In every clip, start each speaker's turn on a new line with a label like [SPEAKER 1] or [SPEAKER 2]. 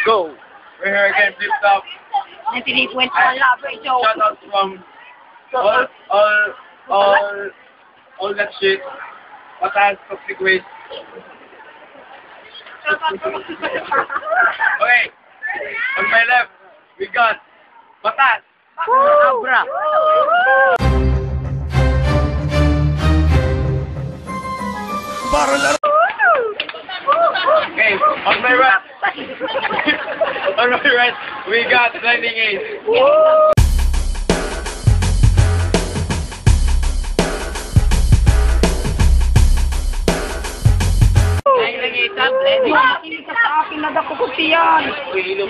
[SPEAKER 1] go. We're here again, Flip Top.
[SPEAKER 2] 98.1 Labre Show.
[SPEAKER 1] Shout out from all that shit. Patas, toxic waste. Okay, on my left, we got Patas.
[SPEAKER 2] Abra.
[SPEAKER 1] Okay, on my right, on my right, we got Blinding Ace.
[SPEAKER 2] Hindi ka sa akin nagkakukuti yan. Hindi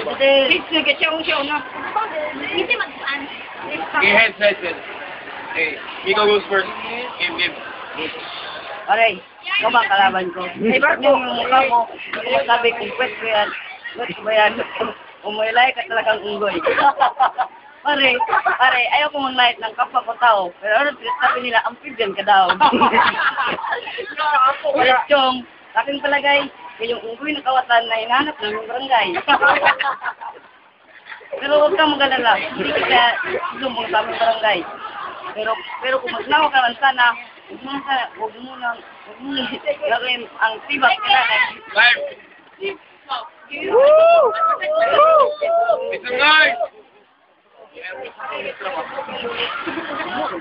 [SPEAKER 2] ka siya na. Hindi mag-aan.
[SPEAKER 1] Okay, heads. Okay, Miko goes first. Game.
[SPEAKER 2] Aray, ikaw ba ang kalaban ko? Ay, bakit yung mukha mo? Sabi kong pwet ko yan. Pwet ko ba yan? Umulay ka talagang unggoy. Pare, ayaw ko manglait ng kapwa ko tao. Pero ano, sabi nila, amphibian ka daw. Chong, aking palagay, yung unggoy na kawatan na hinahanap ng barangay. Pero huwag kang mag-alala, hindi kita lumbong sa aming barangay. Pero kung magnawa ka lang sana, huwag mo nang gawin ang tibak kailangan.
[SPEAKER 1] Live! Woo! It's a nice!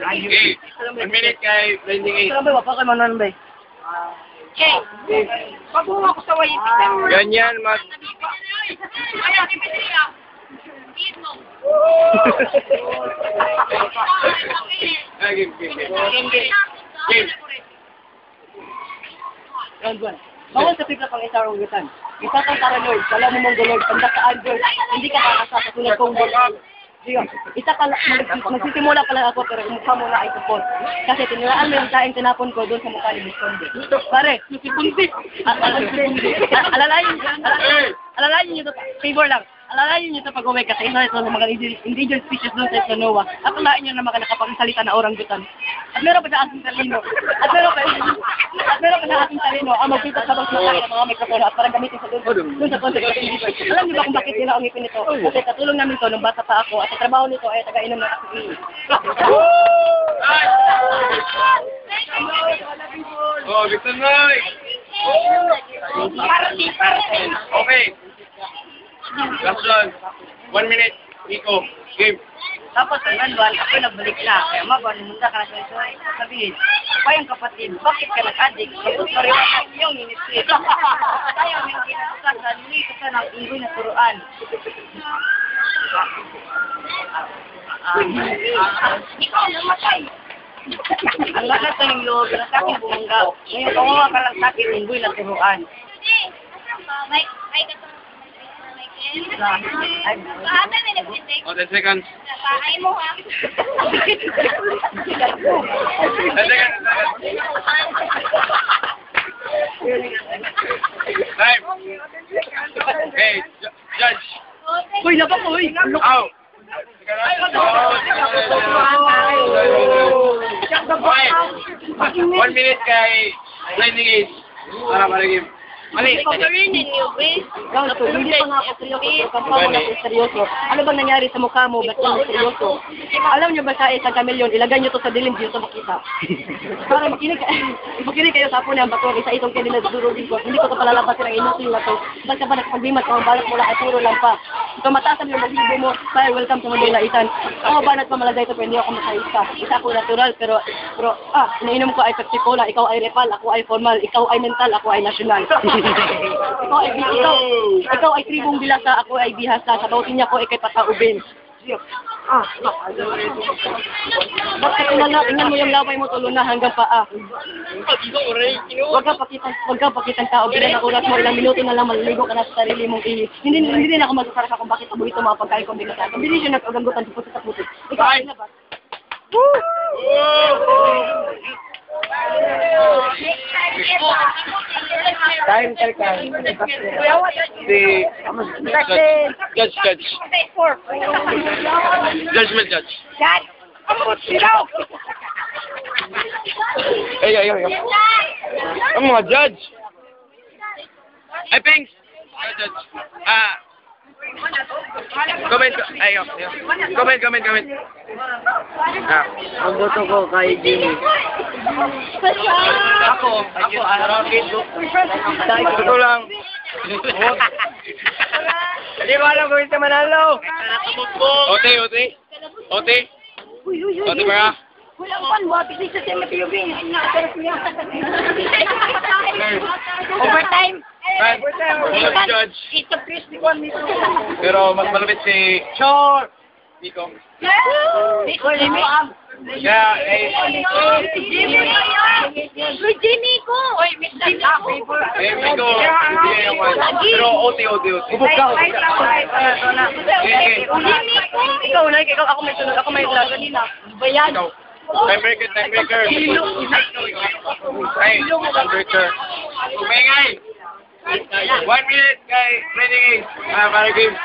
[SPEAKER 1] Okay, 1 minute kay Blinding Ace.
[SPEAKER 2] Saan ba? Wapa kay Manon ba? Okay. Pag-uwa ko sa way.
[SPEAKER 1] Ganyan, mas...
[SPEAKER 2] Ayaw, Dimitria.
[SPEAKER 1] Game.
[SPEAKER 2] Round 1. Bawal sa pigla pang isarong gutan. Isa kang paranoid, kala mo mong Lord, pandaktaan Lord, hindi ka kakasa sa tulad kong Lord. Diyo, isa ka magsisimula pa lang ako pero mukha mo na ay tupon. Kasi tiniraan mo yung saing tinapon ko doon sa mukha ni Bisconde. Pare, alalayan nyo to, favor lang. Alalayan nyo to pag-uwi kasi isa ito ng mga endangered species doon sa Noah. Akalain nyo na mga nakapagsalita na orangutan. At meron pa sa ating talino. At meron pa sa ating talino ang magpitas habang sumakay ng mga mikropono at parang gamitin sa doon sa concept ng English. Alam niyo ba kung bakit nila ang ngipin nito? Kasi katulong namin to nung bata pa ako at sa trabaho nito ay taga-inom ng aking
[SPEAKER 1] Oh, Victor Noy! Okay. Last one. 1 minute. Nico. Game.
[SPEAKER 2] Tapos ang buwan, ako nagbalik na. Kaya mabuwan, munta ka na sa sabihin, Payang kapatid, bakit ka nag-addict? Kapag pariwatan yung ministry. Tayo may kinasusan na nilito ka ng inggoy na turuan. Ikaw namatay. Ang lahat ng loob na sa akin bumangga. Ngayon, kawawa ka lang sa akin, inggoy na turuan.
[SPEAKER 1] Oh, 10 seconds. 10 seconds. Time. Okay, judge.
[SPEAKER 2] Uy, labang uy!
[SPEAKER 1] Out. Okay. 1 minute kay Blinding Ace. Para malagim. Mali.
[SPEAKER 2] Hindi pa nga ako seryoso. Kampamo na ako seryoso. Ano bang nangyari sa mukha mo? Ba't ka seryoso? Alam niyo ba sa isang kamilyon, ilagay niyo to sa dilim dito makita. Para makinig kayo sa po niya, bato isa itong kanila duro dito. Hindi ko to palalabasin ang inutil na to. Ba't ka ba nakapagbimat ka, balak mo lang ay puro lang pa. Ito mataas ang libo mo. Bye, welcome to Manila Itan. Ako ba pamalagay ito, pero hindi ako makaisa. Isa ako natural, pero iniinom ko ay Pepsi Cola, ikaw ay Repal, ako ay formal, ikaw ay mental, ako ay national. Ikaw ay tribong bilasa, ako ay bihasa. Sa bawat niya ko ay kay Pataubin. Bakit tingnan mo yung laway mo tulo na hanggang paa? Huwag ka pakitang tao. Bilang ang oras mo, ilang minuto na lang maliligo ka na sa sarili mong inis. Hindi na ako magkasaraka kung bakit paborito mga pagkain kong bigasan. Ang bilis yung nag-aganggutan sa puti sa puti. Ikaw ay labas.
[SPEAKER 1] Time. Judge. Judgment judge. Ay. Ang mga judge. Ay, Pings. Comment. Ayo. Comment. Ah.
[SPEAKER 3] Ang boto ko kay Jimmy.
[SPEAKER 1] Ako, Ito lang.
[SPEAKER 3] Hindi mo alam kung ito manalo.
[SPEAKER 1] Ote para.
[SPEAKER 2] Walang pan, wapit sa tema tiyubing. Overtime.
[SPEAKER 1] Judge.
[SPEAKER 2] It's a crispy one.
[SPEAKER 1] Pero mas malapit si Chor. Nico. Kaya,
[SPEAKER 2] Jimmy ko! Oy, Miss Nico!
[SPEAKER 1] Nico. Pero OT.
[SPEAKER 3] Ubok ka.
[SPEAKER 2] Ikaw na, ako may sunod, ako may vlog. Bayan.
[SPEAKER 1] Tiebreaker. Ay, tiebreaker. Umingay. 1 minute kay Renegade. Para game.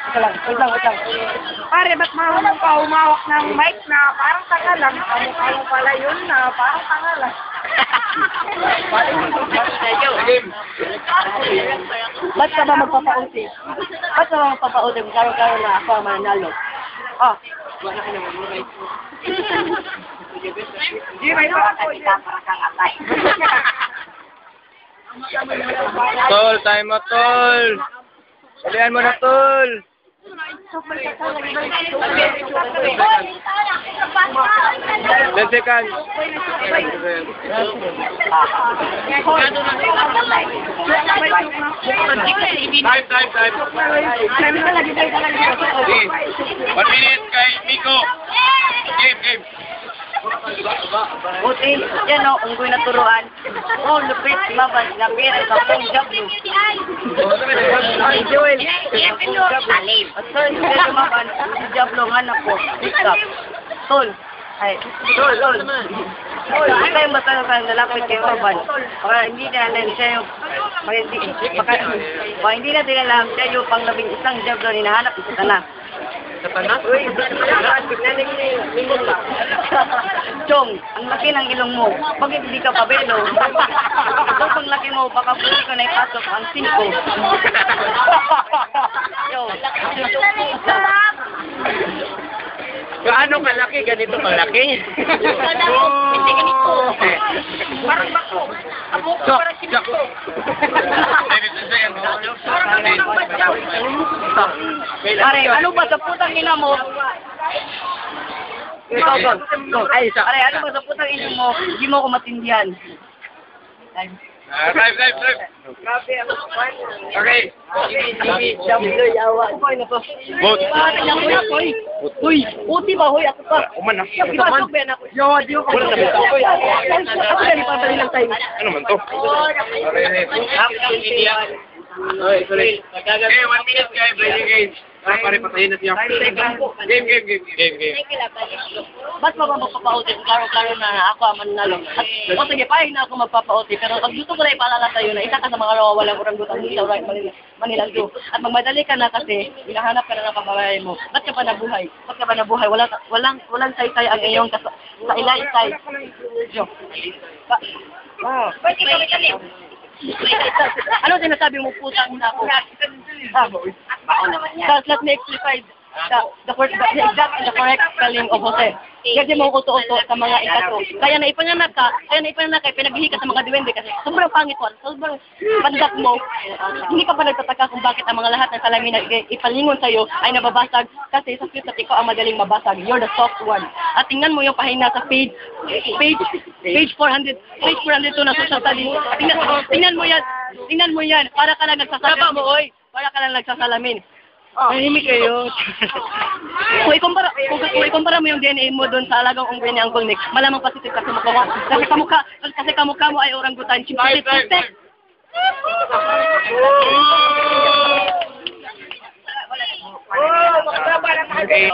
[SPEAKER 3] Wait lang.
[SPEAKER 2] Pare, ba't marunong ka humawak ng mic na parang tanga lang? Kamukha mo pala yun na parang tanga lang.
[SPEAKER 1] Game.
[SPEAKER 2] Ba't ka ba magpapauti? Ba't ka ba magpapauti? Karo-karo na ako ang mananalo. Oh. Di ba ito ako para kang atay?
[SPEAKER 1] Tol, time mo, tol. Ulihan mo na, tol. 10 seconds. Time. Okay. 1 minute kay Nico. Game.
[SPEAKER 2] Buti, yan o, unggoy na turuan. Oh, lupit, mabas, lapit, kapong jablo. Ay, Joel. Talim. At sir, hindi lumaban, si jablo nga na po. Stop. Tol. Ay, tol. Tol, hindi kayong matanong ka nalapit kay Maban. Baka hindi na alam siya yung, baka hindi natin alam siya yung pang 11 jablo hinahanap ito ka na. Uy, Chong, ang laki ng ilong mo. Bakit hindi ka pabelo? Ito pang laki mo, baka pwede ko na ipasok ang 5. Yo.
[SPEAKER 3] Gaano kalaki? Ganito kalaki?
[SPEAKER 2] Hindi ganito. Parang bako. Abo ko parang sinako. Pare, ano ba sa putang ina mo? Ikaw, go. Pare, ano ba sa putang ina mo? Hindi mo ko matindihan.
[SPEAKER 1] Time.
[SPEAKER 3] Okay.
[SPEAKER 1] Vote.
[SPEAKER 2] Uy, puti ba? Uy, ako pa.
[SPEAKER 1] Uman na.
[SPEAKER 2] Ipasok ba yan ako?
[SPEAKER 3] Di ko
[SPEAKER 1] Wala na ba?
[SPEAKER 2] Ako na ipapali lang tayo.
[SPEAKER 1] Ano man to? Sorry. Okay, 1 minute kay Renegade. Pare, patayin na siya. Game.
[SPEAKER 2] Ba't ba magpapauti? Klaro-klaro na ako ang mananalo. O sige, pahig na ako magpapauti. Pero pag gusto ko na ipaalala sa'yo na isa ka sa mga walang oranggutan sa Manila Zoo. At magmadali ka na kasi, hinahanap ka na ng kababayan mo. Ba't ka pa nabuhay? Walang saysay ang iyong sa ilay-isay. Yo. Pwede ka rin. Ano sinasabi mo putang na ako? Let me explain the correct spelling of Jose. Kasi mo uto-uto sa mga ikato. Kaya naipanganak ka, pinaghihi ka sa mga duwende kasi sobrang pangit mo, sobrang pandak mo. Hindi ka pa nagtataka kung bakit ang mga lahat ng salamin na ipalingon sa'yo ay nababasag kasi sa future ikaw ang madaling mabasag. You're the soft one. At tingnan mo yung pahina sa page 400, page 402 na social studies. Tingnan mo yan. Para ka lang nagsasalamin. Nahimik kayo. Kung ikumpara mo yung DNA mo doon sa alagang unggoy ni Uncle Nick, malamang positive kasi kamukha mo ay orangutan.
[SPEAKER 1] Okay.